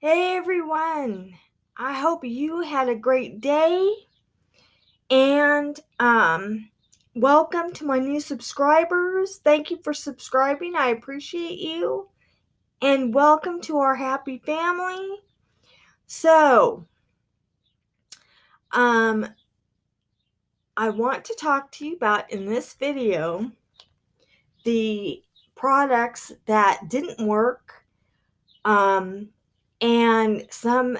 Hey everyone. I hope you had a great day and welcome to my new subscribers. Thank you for subscribing. I appreciate you. And welcome to our happy family. So, I want to talk to you about in this video the products that didn't work and some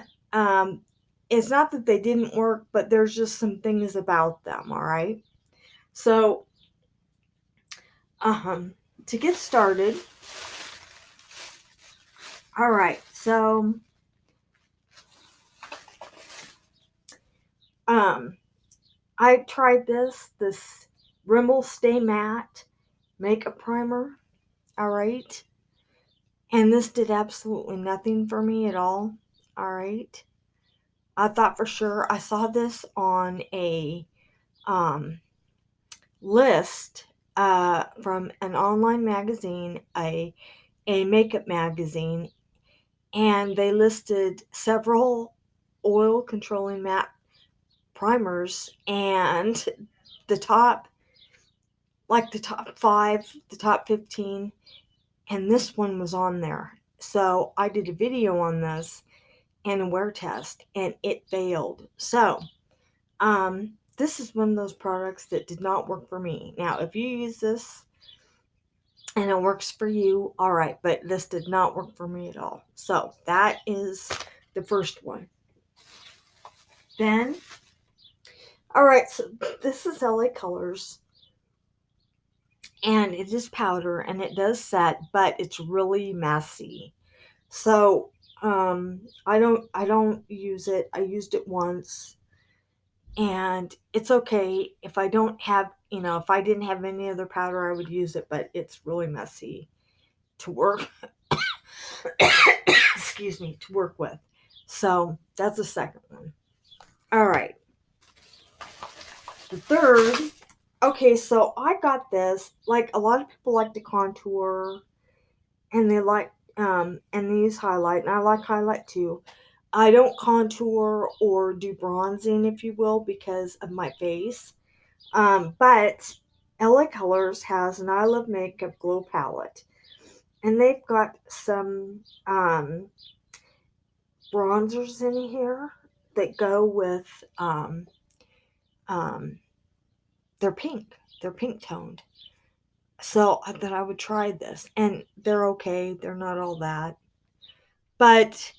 it's not that they didn't work, but there's just some things about them. All right, so to get started, all right, so I tried this Rimmel Stay Matte makeup primer. All right, and this did absolutely nothing for me at all. All right, I thought for sure. I saw this on a list from an online magazine, a makeup magazine, and they listed several oil controlling matte primers, and the top, like the top 5, the top 15, and this one was on there. So I did a video on this and a wear test, and it failed. So this is one of those products that did not work for me. Now, if you use this and it works for you, all right, but this did not work for me at all. So that is the first one. Then, all right, so this is LA Colors, and it is powder, and it does set, but it's really messy. So I don't use it. I used it once, and it's okay if I don't have, if I didn't have any other powder, I would use it, but it's really messy to work. Excuse me, to work with. So that's the second one. All right. The third, okay, so I got this. Like, a lot of people like to contour, and they like and they use highlight, and I like highlight too. I don't contour or do bronzing, if you will, because of my face. But LA Colors has an I Love Makeup Glow palette, and they've got some bronzers in here that go with they're pink. They're pink toned. So I thought I would try this, and they're okay. They're not all that, but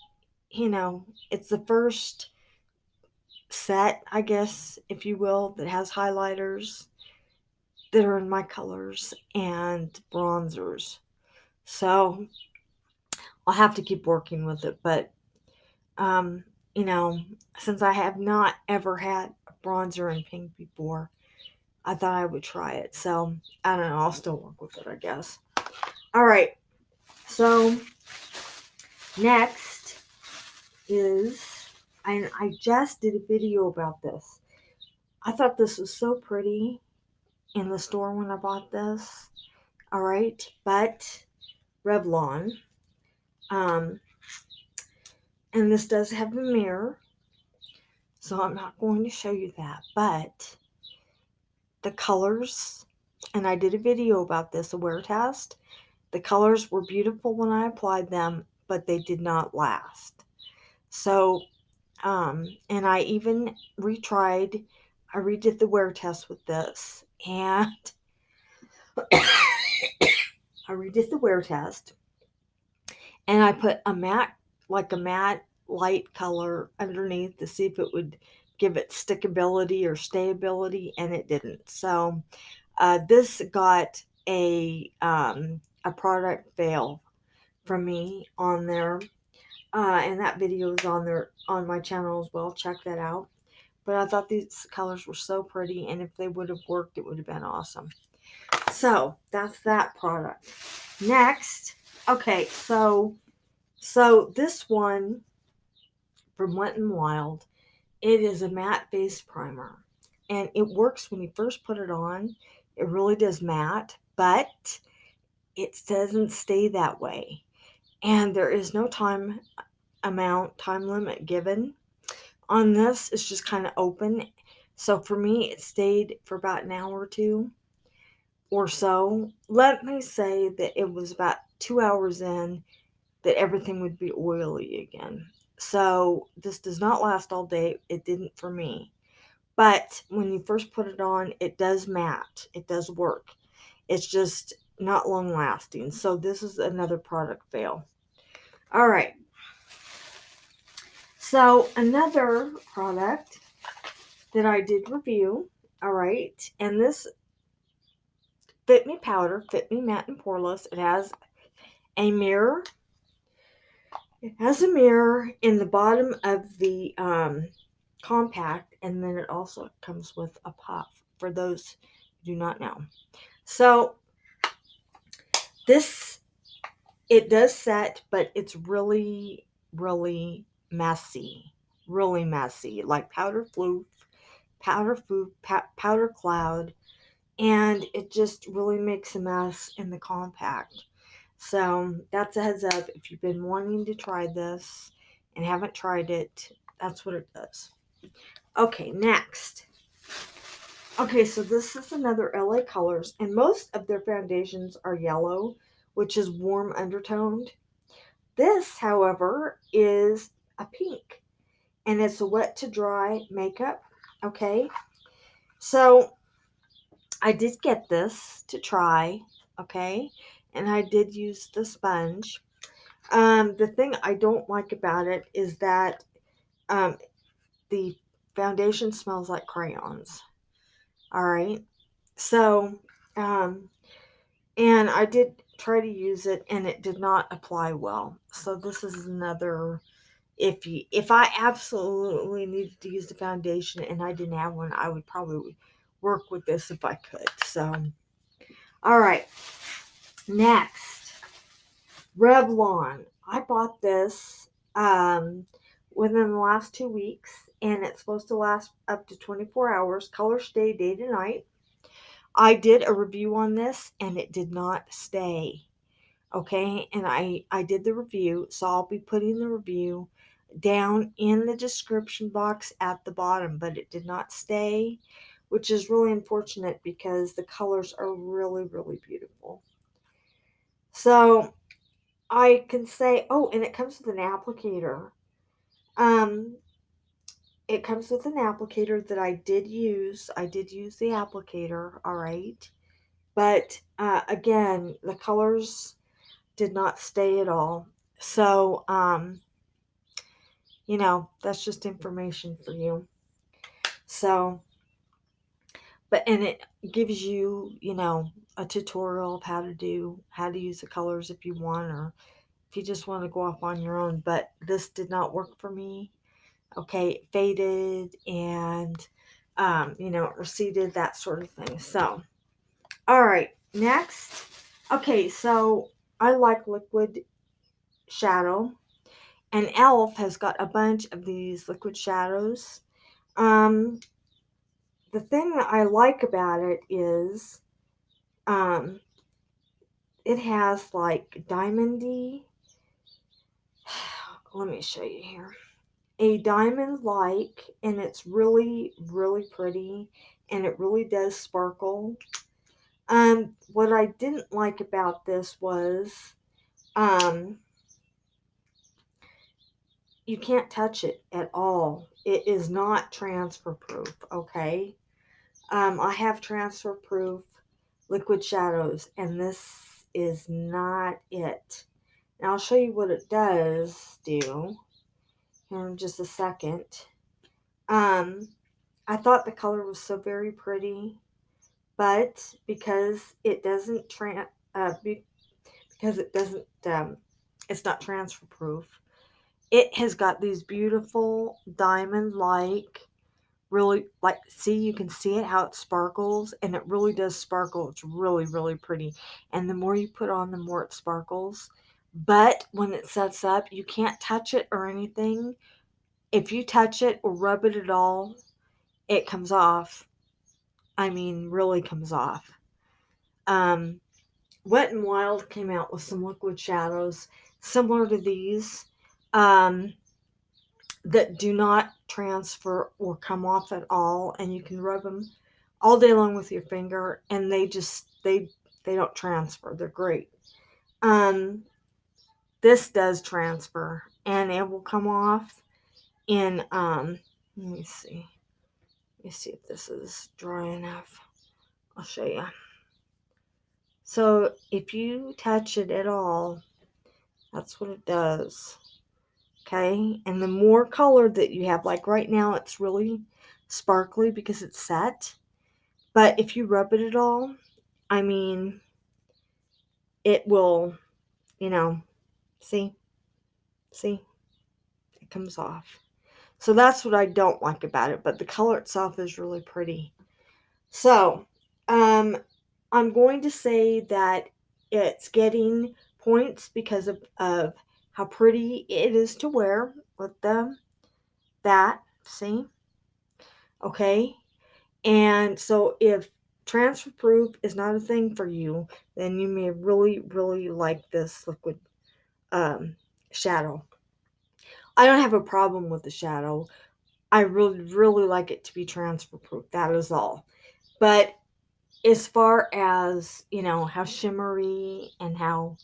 it's the first set, I guess, if you will, that has highlighters that are in my colors and bronzers. So I'll have to keep working with it, but um, since I have not ever had a bronzer in pink before, I thought I would try it. So I don't know. I'll still work with it, I guess. All right. So next is, and I just did a video about this. I thought this was so pretty in the store when I bought this. All right, but Revlon, um, and this does have a mirror, so I'm not going to show you that. But the colors, and I did a video about this, a wear test. The colors were beautiful when I applied them, but they did not last. So, and I even retried, I redid the wear test with this, and I redid the wear test, and I put a matte, like a matte light color underneath to see if it would give it stickability or stayability, and it didn't. So this got a product fail from me on there, and that video is on there on my channel as well. Check that out. But I thought these colors were so pretty, and if they would have worked, it would have been awesome. So that's that product. Next, okay, so this one from Wet n Wild, it is a matte face primer, and it works when you first put it on. It really does matte, but it doesn't stay that way. And there is no time time limit given. On this, it's just kind of open. So for me, it stayed for about an hour or two or so. Let me say that it was about 2 hours in that everything would be oily again. So this does not last all day. It didn't for me. But when you first put it on, it does matte. It does work. It's just not long lasting. So this is another product fail. All right. So another product that I did review. All right. And this Fit Me powder, Fit Me matte and poreless. It has a mirror. It has a mirror in the bottom of the compact, and then it also comes with a puff for those who do not know. So this, it does set, but it's really, really messy. Really messy. Like powder floof, powder cloud, and it just really makes a mess in the compact. So that's a heads up. If you've been wanting to try this and haven't tried it, that's what it does. Okay, next. Okay, so this is another LA Colors, and most of their foundations are yellow, which is warm undertoned. This, however, is a pink, and it's a wet to dry makeup. Okay, so I did get this to try. Okay, and I did use the sponge. The thing I don't like about it is that um, the foundation smells like crayons. All right. So, um, and I did try to use it and it did not apply well. So this is another, if I absolutely needed to use the foundation and I didn't have one, I would probably work with this if I could. So, all right. Next, Revlon. I bought this within the last 2 weeks, and it's supposed to last up to 24 hours. Color stay day to night. I did a review on this, and it did not stay. Okay, and I did the review, so I'll be putting the review down in the description box at the bottom, but it did not stay, which is really unfortunate because the colors are really, really beautiful. So I can say, oh, and it comes with an applicator. Um, it comes with an applicator that I did use. I did use the applicator, all right. But again, the colors did not stay at all. So, that's just information for you. So, and it gives you, a tutorial of how to use the colors if you want, or if you just want to go off on your own. But this did not work for me. Okay, it faded and, it receded, that sort of thing. So, all right, next. Okay, so I like liquid shadow, and e.l.f. has got a bunch of these liquid shadows. Um, the thing that I like about it is, um, it has like diamondy. Let me show you here. A diamond like, and it's really, really pretty, and it really does sparkle. What I didn't like about this was, you can't touch it at all. It is not transfer proof, okay? I have transfer proof liquid shadows, and this is not it. Now I'll show you what it does do here in just a second. I thought the color was so very pretty, but because it doesn't because it doesn't it's not transfer proof. It has got these beautiful diamond like, really, like, see, you can see it how it sparkles, and it really does sparkle. It's really, really pretty, and the more you put on, the more it sparkles. But when it sets up, you can't touch it or anything. If you touch it or rub it at all, it comes off. I mean, really comes off. Wet n Wild came out with some liquid shadows similar to these, that do not transfer or come off at all, and you can rub them all day long with your finger, and they don't transfer. They're great. This does transfer, and it will come off in let me see. Let me see if this is dry enough. I'll show you. So if you touch it at all, that's what it does. Okay, and the more color that you have, like right now it's really sparkly because it's set, but if you rub it at all, I mean, it will, see, it comes off. So that's what I don't like about it, but the color itself is really pretty. So, I'm going to say that it's getting points because of how pretty it is to wear with see? Okay. And so if transfer proof is not a thing for you, then you may really, really like this liquid shadow. I don't have a problem with the shadow. I really, really like it to be transfer proof. That is all. But as far as, how shimmery and how,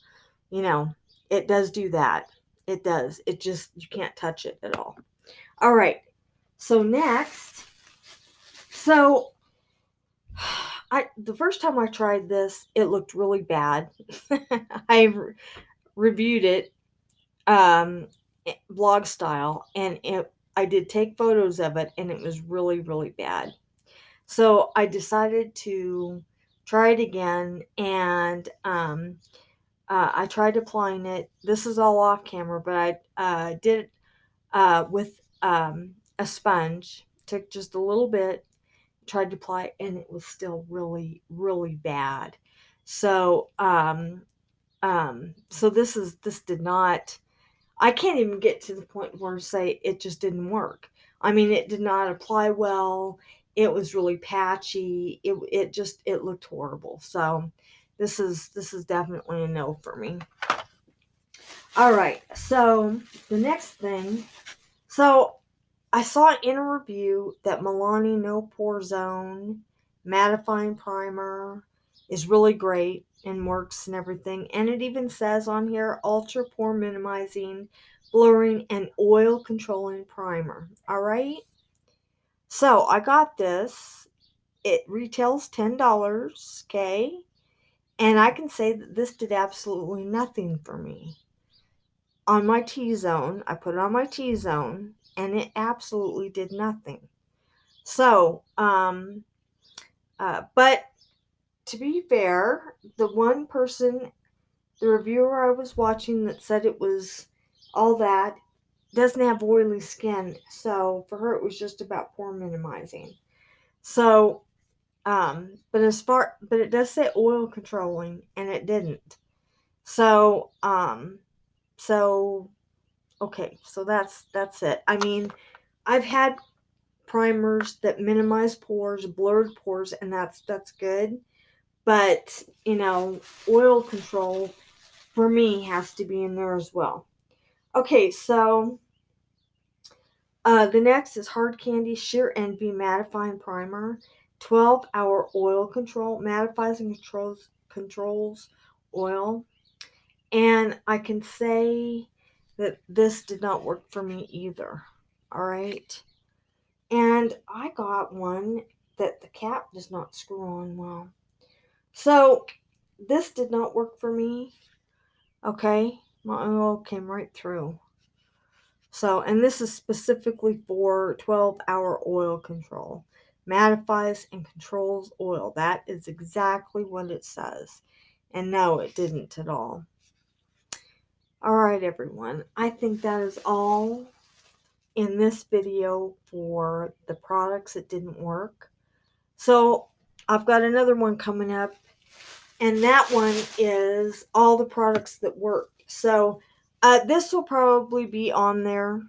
it does do that. It does. It just, you can't touch it at all. All right. So next, the first time I tried this, it looked really bad. I reviewed it blog style, and I did take photos of it, and it was really, really bad. So I decided to try it again, and I tried applying it. This is all off camera, but I did it with a sponge. Took just a little bit, tried to apply it, and it was still really, really bad. So so this did not. I can't even get to the point where to say it just didn't work. I mean, it did not apply well. It was really patchy. It looked horrible. So this is definitely a no for me. All right. So the next thing. So I saw in a review that Milani No Pore Zone Mattifying Primer is really great and works and everything. And it even says on here, ultra pore minimizing, blurring, and oil controlling primer. All right. So I got this. It retails $10. Okay. And I can say that this did absolutely nothing for me. On my T-zone, I put it on my T-zone, and it absolutely did nothing. So, but to be fair, the one person, the reviewer I was watching that said it was all that, doesn't have oily skin. So for her, it was just about pore minimizing. So, but it does say oil controlling, and it didn't. So, okay, so that's it. I mean, I've had primers that minimize pores, blurred pores, and that's good. But, oil control for me has to be in there as well. Okay, so the next is Hard Candy Sheer Envy Mattifying Primer. 12-hour oil control, mattifies and controls oil. And I can say that this did not work for me either. All right. And I got one that the cap does not screw on well. So this did not work for me. Okay. My oil came right through. So, and this is specifically for 12-hour oil control. Mattifies and controls oil. That is exactly what it says. And no, it didn't at all. All right, everyone. I think that is all in this video for the products that didn't work. So I've got another one coming up, and that one is all the products that worked. So this will probably be on there.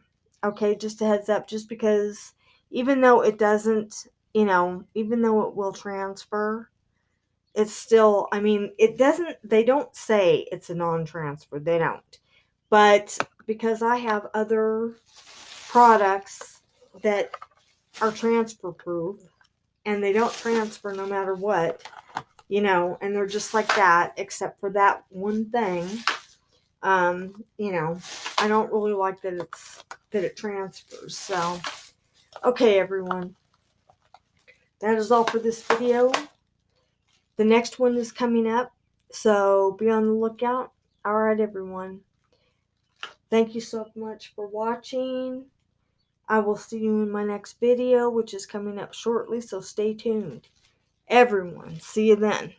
Okay, just a heads up, just because even though it doesn't, even though it will transfer, it's still, I mean, it doesn't, they don't say it's a non-transfer. They don't. But because I have other products that are transfer proof, and they don't transfer no matter what, you know, and they're just like that, except for that one thing. You know, I don't really like that it transfers. So, okay, everyone, that is all for this video. The next one is coming up, so be on the lookout. All right, everyone. Thank you so much for watching. I will see you in my next video, which is coming up shortly, so stay tuned. Everyone, see you then.